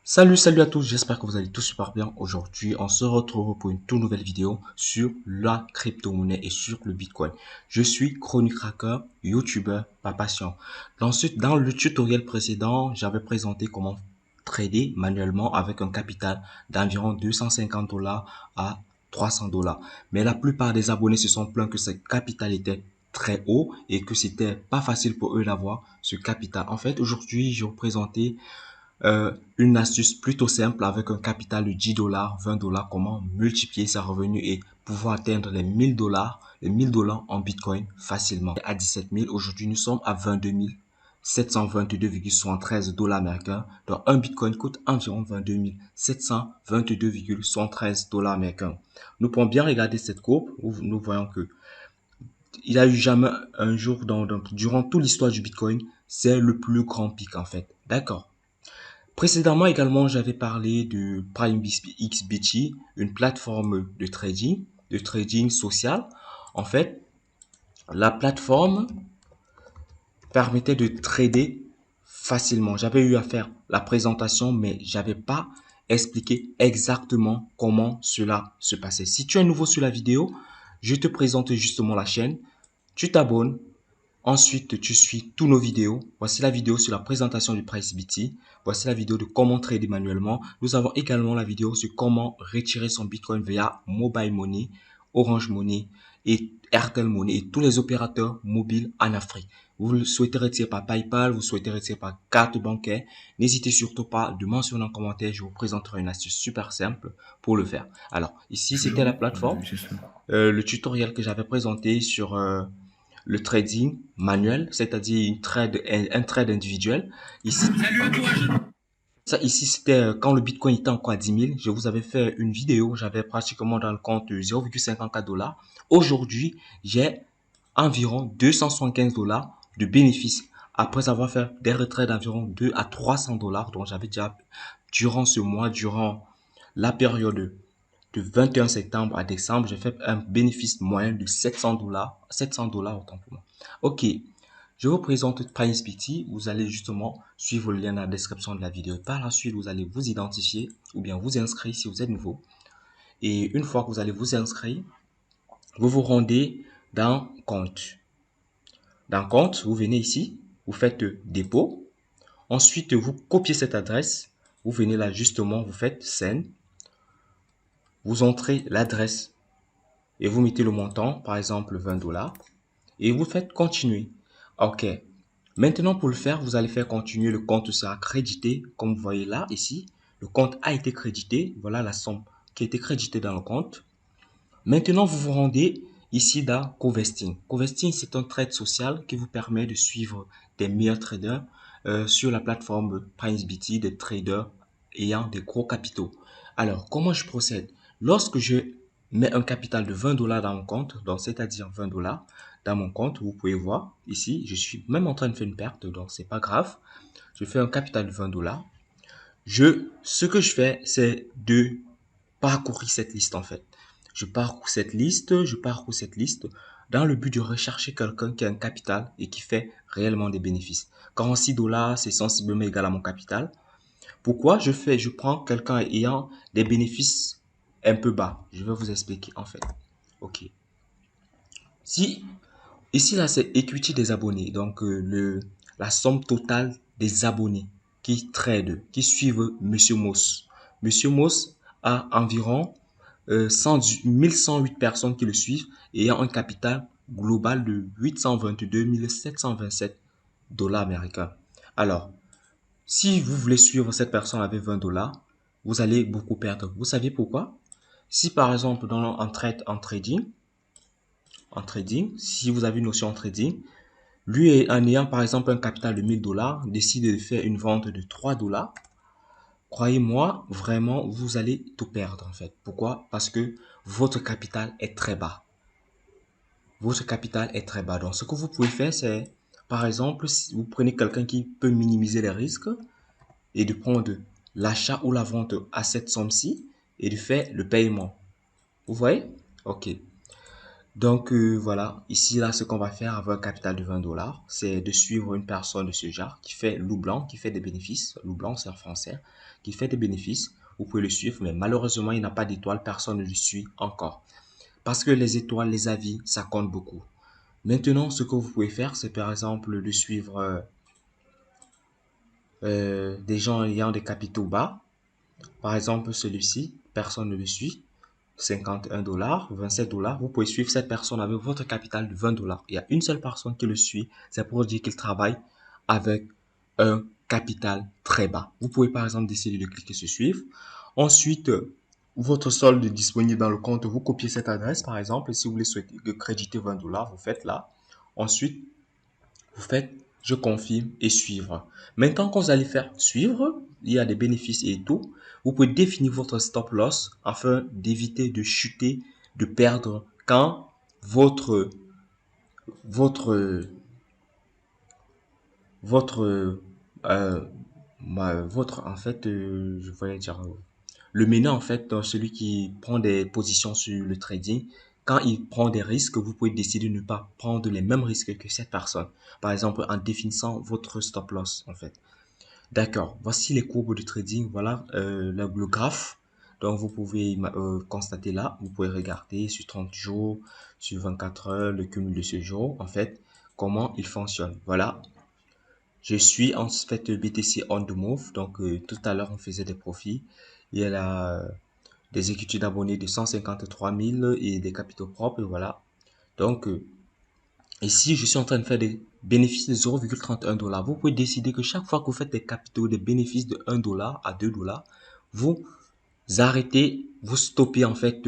Salut à tous, j'espère que vous allez tous super bien. Aujourd'hui, on se retrouve pour une toute nouvelle vidéo sur la crypto-monnaie et sur le Bitcoin. Je suis Chronic Cracker, YouTuber, pas patient. Dans le tutoriel précédent, j'avais présenté comment trader manuellement avec un capital d'environ 250 dollars à 300 dollars. Mais la plupart des abonnés se sont plaints que ce capital était très haut et que c'était pas facile pour eux d'avoir ce capital. En fait, aujourd'hui, je vais vous présenter une astuce plutôt simple avec un capital de 10 dollars, 20 dollars, comment multiplier ses revenus et pouvoir atteindre les 1000 dollars en Bitcoin facilement. À 17 000, aujourd'hui nous sommes à 22 722,73 dollars américains. Donc un Bitcoin coûte environ 22 722,73 dollars américains. Nous pouvons bien regarder cette courbe où nous voyons que il n'y a eu jamais un jour durant toute l'histoire du Bitcoin, c'est le plus grand pic en fait. D'accord. Précédemment également, j'avais parlé de PrimeXBT, une plateforme de trading social. En fait, la plateforme permettait de trader facilement. J'avais eu à faire la présentation, mais j'avais pas expliqué exactement comment cela se passait. Si tu es nouveau sur la vidéo, je te présente justement la chaîne. Tu t'abonnes. Ensuite, tu suis tous nos vidéos. Voici la vidéo sur la présentation du PriceBT. Voici la vidéo de comment trader manuellement. Nous avons également la vidéo sur comment retirer son Bitcoin via Mobile Money, Orange Money et Airtel Money et tous les opérateurs mobiles en Afrique. Vous souhaitez retirer par PayPal, vous souhaitez retirer par carte bancaire, n'hésitez surtout pas de mentionner en commentaire. Je vous présenterai une astuce super simple pour le faire. Alors, ici, c'était la plateforme, le tutoriel que j'avais présenté sur le trading manuel, c'est-à-dire un trade individuel. Ici, c'était quand le Bitcoin était encore à 10 000. Je vous avais fait une vidéo, j'avais pratiquement dans le compte 0,54 dollars. Aujourd'hui, j'ai environ 275 dollars de bénéfices après avoir fait des retraits d'environ 2 à 300 dollars. Donc, j'avais déjà, durant ce mois, durant la période de 21 septembre à décembre, j'ai fait un bénéfice moyen de 700 dollars. 700 dollars autant pour moi. Ok. Je vous présente PriceBT. Vous allez justement suivre le lien dans la description de la vidéo. Par la suite, vous allez vous identifier ou bien vous inscrire si vous êtes nouveau. Et une fois que vous allez vous inscrire, vous vous rendez dans compte. Dans compte, vous venez ici, vous faites dépôt. Ensuite, vous copiez cette adresse. Vous venez là justement, vous faites send. Vous entrez l'adresse et vous mettez le montant, par exemple 20 dollars. Et vous faites continuer. Ok. Maintenant, pour le faire, vous allez faire continuer. Le compte sera crédité. Comme vous voyez là, ici, le compte a été crédité. Voilà la somme qui a été créditée dans le compte. Maintenant, vous vous rendez ici dans Covesting. Covesting, c'est un trade social qui vous permet de suivre des meilleurs traders sur la plateforme PriceBT, des traders ayant des gros capitaux. Alors, comment je procède? Lorsque je mets un capital de 20 dollars dans mon compte, donc c'est-à-dire 20 dollars dans mon compte, vous pouvez voir ici, je suis même en train de faire une perte, donc c'est pas grave. Je fais un capital de 20 dollars. Ce que je fais, c'est de parcourir cette liste en fait. Je parcours cette liste dans le but de rechercher quelqu'un qui a un capital et qui fait réellement des bénéfices. 46 dollars, c'est sensiblement égal à mon capital. Pourquoi je prends quelqu'un ayant des bénéfices un peu bas. Je vais vous expliquer en fait. Ok. Si ici là c'est equity des abonnés, donc la somme totale des abonnés qui trade, qui suivent Monsieur Moss. Monsieur Moss a environ 1108 personnes qui le suivent et a un capital global de 822 727 dollars américains. Alors, si vous voulez suivre cette personne avec 20 dollars, vous allez beaucoup perdre. Vous savez pourquoi? Si par exemple dans en trading, si vous avez une notion en trading, lui en ayant par exemple un capital de 1000 dollars, décide de faire une vente de 3 dollars, croyez-moi, vraiment, vous allez tout perdre en fait. Pourquoi? Parce que votre capital est très bas. Votre capital est très bas. Donc, ce que vous pouvez faire, c'est, par exemple, si vous prenez quelqu'un qui peut minimiser les risques et de prendre l'achat ou la vente à cette somme-ci et de faire le paiement. Vous voyez? Ok. Donc voilà, ici là ce qu'on va faire avec un capital de 20 dollars, c'est de suivre une personne de ce genre qui fait loup blanc, qui fait des bénéfices. Loup blanc c'est en français, qui fait des bénéfices. Vous pouvez le suivre, mais malheureusement il n'a pas d'étoile, personne ne le suit encore. Parce que les étoiles, les avis, ça compte beaucoup. Maintenant, ce que vous pouvez faire, c'est par exemple de suivre des gens ayant des capitaux bas. Par exemple, celui-ci, personne ne le suit. 51 dollars, 27 dollars. Vous pouvez suivre cette personne avec votre capital de 20 dollars. Il y a une seule personne qui le suit. C'est pour dire qu'il travaille avec un capital très bas. Vous pouvez par exemple décider de cliquer sur suivre. Ensuite, votre solde disponible dans le compte, vous copiez cette adresse par exemple. Si vous voulez souhaiter créditer 20 dollars, vous faites là. Ensuite, vous faites je confirme et suivre. Maintenant, quand vous allez faire suivre, il y a des bénéfices et tout. Vous pouvez définir votre stop loss afin d'éviter de chuter, de perdre quand votre votre votre votre en fait je voulais dire le meneur en fait celui qui prend des positions sur le trading, quand il prend des risques, vous pouvez décider de ne pas prendre les mêmes risques que cette personne, par exemple en définissant votre stop loss en fait. D'accord, voici les courbes de trading, voilà le graphe. Donc vous pouvez constater là, vous pouvez regarder sur 30 jours, sur 24 heures, le cumul de ce jour, en fait, comment il fonctionne. Voilà, je suis en fait BTC on the move. Donc tout à l'heure on faisait des profits. Il y a là des écritures d'abonnés de 153 000 et des capitaux propres. Et voilà. Donc ici je suis en train de faire des bénéfices de 0,31 dollars. Vous pouvez décider que chaque fois que vous faites des capitaux, des bénéfices de 1 dollar à 2 dollars, vous arrêtez, vous stoppez en fait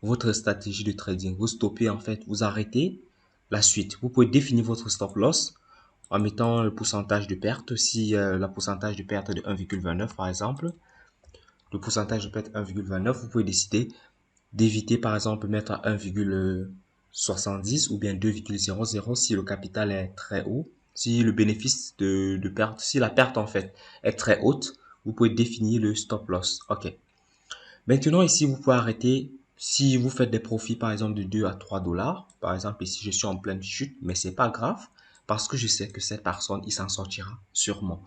votre stratégie de trading. Vous stoppez en fait, vous arrêtez la suite. Vous pouvez définir votre stop loss en mettant le pourcentage de perte. Si la pourcentage de perte est de 1,29 par exemple, le pourcentage de perte 1,29, vous pouvez décider d'éviter par exemple mettre à 1,70 ou bien 2,00 si le capital est très haut. Si le bénéfice de perte, si la perte en fait est très haute, vous pouvez définir le stop loss. Ok. Maintenant ici, vous pouvez arrêter si vous faites des profits par exemple de 2 à 3 dollars. Par exemple ici, je suis en pleine chute, mais c'est pas grave parce que je sais que cette personne, il s'en sortira sûrement.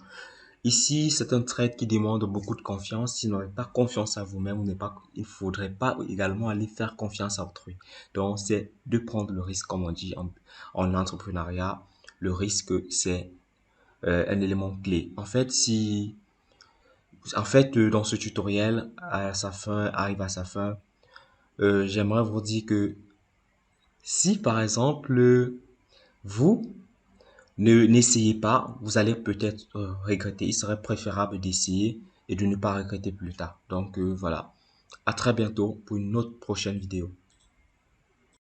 Ici, c'est un trade qui demande beaucoup de confiance. Si vous n'avez pas confiance à vous-même, il ne faudrait pas également aller faire confiance à autrui. Donc, c'est de prendre le risque, comme on dit en entrepreneuriat. Le risque, c'est un élément clé. Dans ce tutoriel, arrive à sa fin, j'aimerais vous dire que si, par exemple, vous n'essayez pas, vous allez peut-être regretter. Il serait préférable d'essayer et de ne pas regretter plus tard. Donc voilà, à très bientôt pour une autre prochaine vidéo.